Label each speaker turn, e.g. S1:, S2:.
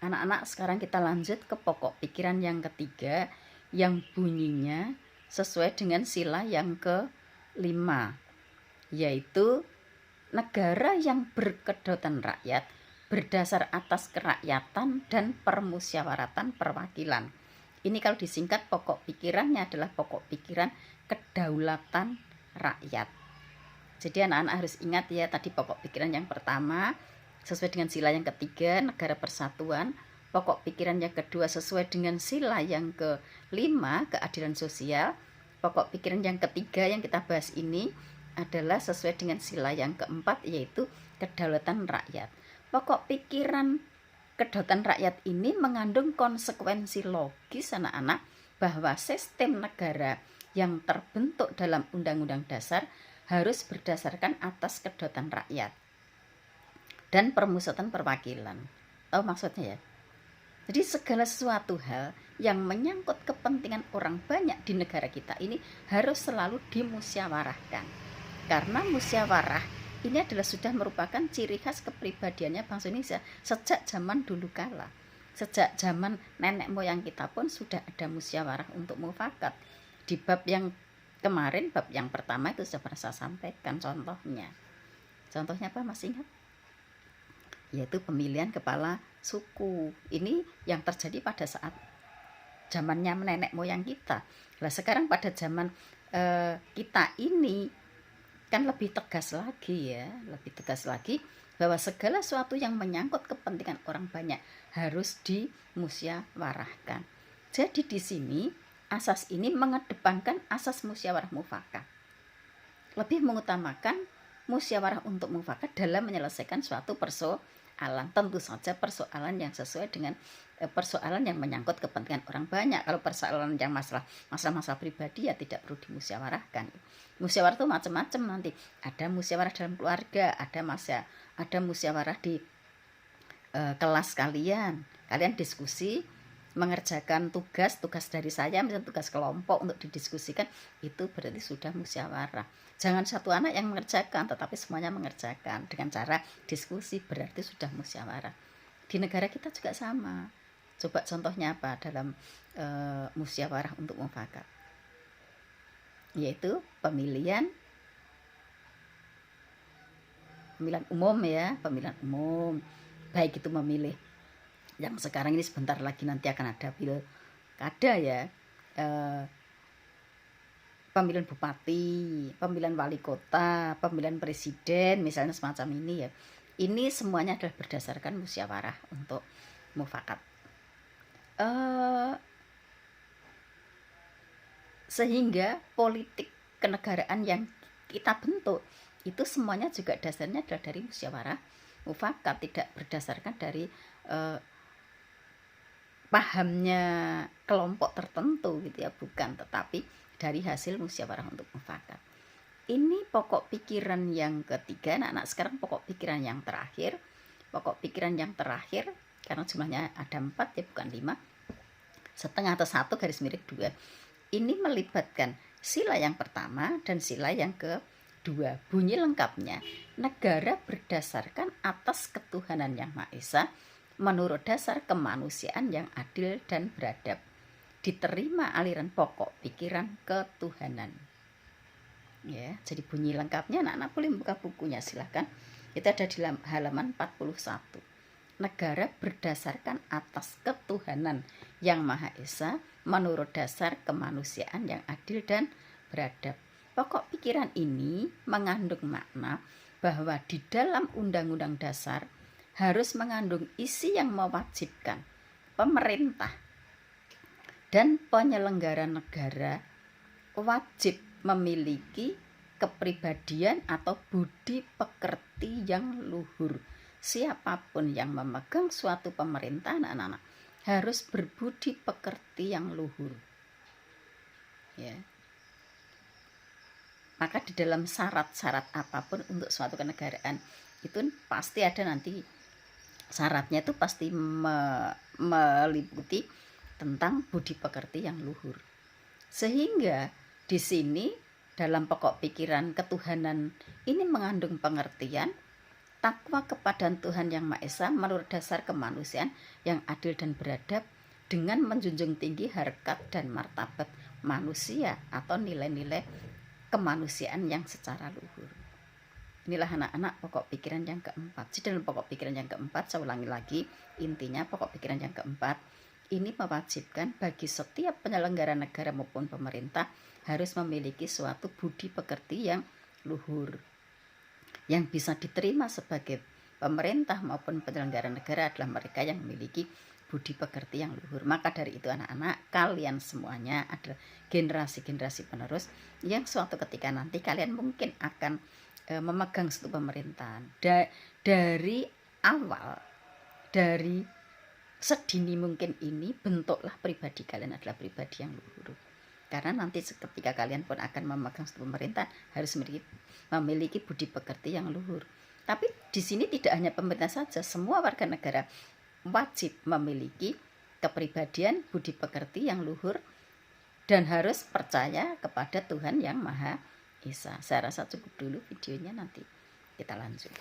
S1: Anak-anak, sekarang kita lanjut ke pokok pikiran yang ketiga, yang bunyinya sesuai dengan sila yang ke-5, yaitu negara yang berkedaulatan rakyat berdasar atas kerakyatan dan permusyawaratan perwakilan. Ini kalau disingkat pokok pikirannya adalah pokok pikiran kedaulatan rakyat. Jadi anak-anak harus ingat ya, tadi pokok pikiran yang pertama sesuai dengan sila yang ketiga, negara persatuan. Pokok pikiran yang kedua sesuai dengan sila yang ke-5, keadilan sosial. Pokok pikiran yang ketiga yang kita bahas ini adalah sesuai dengan sila yang keempat, yaitu kedaulatan rakyat. Pokok pikiran kedaulatan rakyat ini mengandung konsekuensi logis anak-anak bahwa sistem negara yang terbentuk dalam Undang-Undang Dasar harus berdasarkan atas kedaulatan rakyat dan permusyawaratan perwakilan. Tahu maksudnya ya? Jadi segala sesuatu hal yang menyangkut kepentingan orang banyak di negara kita ini harus selalu dimusyawarahkan. Karena musyawarah ini adalah sudah merupakan ciri khas kepribadiannya bangsa Indonesia sejak zaman dulu kala. Sejak zaman nenek moyang kita pun sudah ada musyawarah untuk mufakat. Di bab yang kemarin, bab yang pertama itu sudah pernah saya sampaikan contohnya. Contohnya apa, masih ingat? Yaitu pemilihan kepala suku. Ini yang terjadi pada saat zamannya nenek moyang kita. Nah, sekarang pada zaman kita ini kan lebih tegas lagi ya, lebih tegas lagi bahwa segala sesuatu yang menyangkut kepentingan orang banyak harus dimusyawarahkan. Jadi di sini asas ini mengedepankan asas musyawarah mufakat. Lebih mengutamakan musyawarah untuk mufakat dalam menyelesaikan suatu persoalan. Tentu saja persoalan yang sesuai dengan persoalan yang menyangkut kepentingan orang banyak. Kalau persoalan yang masalah pribadi ya tidak perlu dimusyawarahkan. Musyawarah itu macam-macam nanti. Ada musyawarah dalam keluarga, ada musyawarah di kelas kalian. Kalian diskusi mengerjakan tugas dari saya, misalnya tugas kelompok untuk didiskusikan, itu berarti sudah musyawarah. Jangan satu anak yang mengerjakan, tetapi semuanya mengerjakan dengan cara diskusi, berarti sudah musyawarah. Di negara kita juga sama. Coba contohnya apa dalam musyawarah untuk mufakat? Yaitu pemilihan umum ya, pemilihan umum. Baik itu memilih yang sekarang ini sebentar lagi nanti akan ada pilkada ya, pemilihan bupati, pemilihan wali kota, pemilihan presiden misalnya semacam ini ya. Ini semuanya adalah berdasarkan musyawarah untuk mufakat. Sehingga politik kenegaraan yang kita bentuk itu semuanya juga dasarnya adalah dari musyawarah mufakat, tidak berdasarkan dari pahamnya kelompok tertentu gitu ya, bukan, tetapi dari hasil musyawarah untuk mufakat. Ini pokok pikiran yang ketiga. Anak-anak, sekarang pokok pikiran yang terakhir. Pokok pikiran yang terakhir, karena jumlahnya ada 4 ya, bukan 5, setengah atau 1 garis miring 2. Ini melibatkan sila yang pertama dan sila yang kedua. Bunyi lengkapnya, negara berdasarkan atas ketuhanan yang Maha Esa menurut dasar kemanusiaan yang adil dan beradab. Diterima aliran pokok pikiran ketuhanan. Ya, jadi bunyi lengkapnya anak-anak boleh buka bukunya, silahkan. Itu ada di halaman 41. Negara berdasarkan atas ketuhanan yang Maha Esa menurut dasar kemanusiaan yang adil dan beradab. Pokok pikiran ini mengandung makna bahwa di dalam Undang-Undang Dasar harus mengandung isi yang mewajibkan pemerintah dan penyelenggara negara wajib memiliki kepribadian atau budi pekerti yang luhur. Siapapun yang memegang suatu pemerintahan, anak-anak, harus berbudi pekerti yang luhur. Ya. Maka di dalam syarat-syarat apapun untuk suatu kenegaraan itu pasti ada nanti syaratnya, itu pasti meliputi tentang budi pekerti yang luhur. Sehingga di sini dalam pokok pikiran ketuhanan ini mengandung pengertian takwa kepada Tuhan Yang Maha Esa menurut dasar kemanusiaan yang adil dan beradab dengan menjunjung tinggi harkat dan martabat manusia atau nilai-nilai kemanusiaan yang secara luhur. Inilah anak-anak pokok pikiran yang keempat. Di dalam pokok pikiran yang keempat, saya ulangi lagi, intinya pokok pikiran yang keempat ini mewajibkan bagi setiap penyelenggara negara maupun pemerintah harus memiliki suatu budi pekerti yang luhur. Yang bisa diterima sebagai pemerintah maupun penyelenggara negara adalah mereka yang memiliki budi pekerti yang luhur. Maka dari itu anak-anak, kalian semuanya adalah generasi-generasi penerus yang suatu ketika nanti kalian mungkin akan memegang suatu pemerintahan. Dari awal, dari sedini mungkin ini, bentuklah pribadi kalian adalah pribadi yang luhur. Karena nanti ketika kalian pun akan memegang suatu pemerintahan harus memiliki budi pekerti yang luhur. Tapi di sini tidak hanya pemerintah saja, semua warga negara wajib memiliki kepribadian budi pekerti yang luhur dan harus percaya kepada Tuhan Yang Maha Esa. Saya rasa cukup dulu videonya, nanti kita lanjut.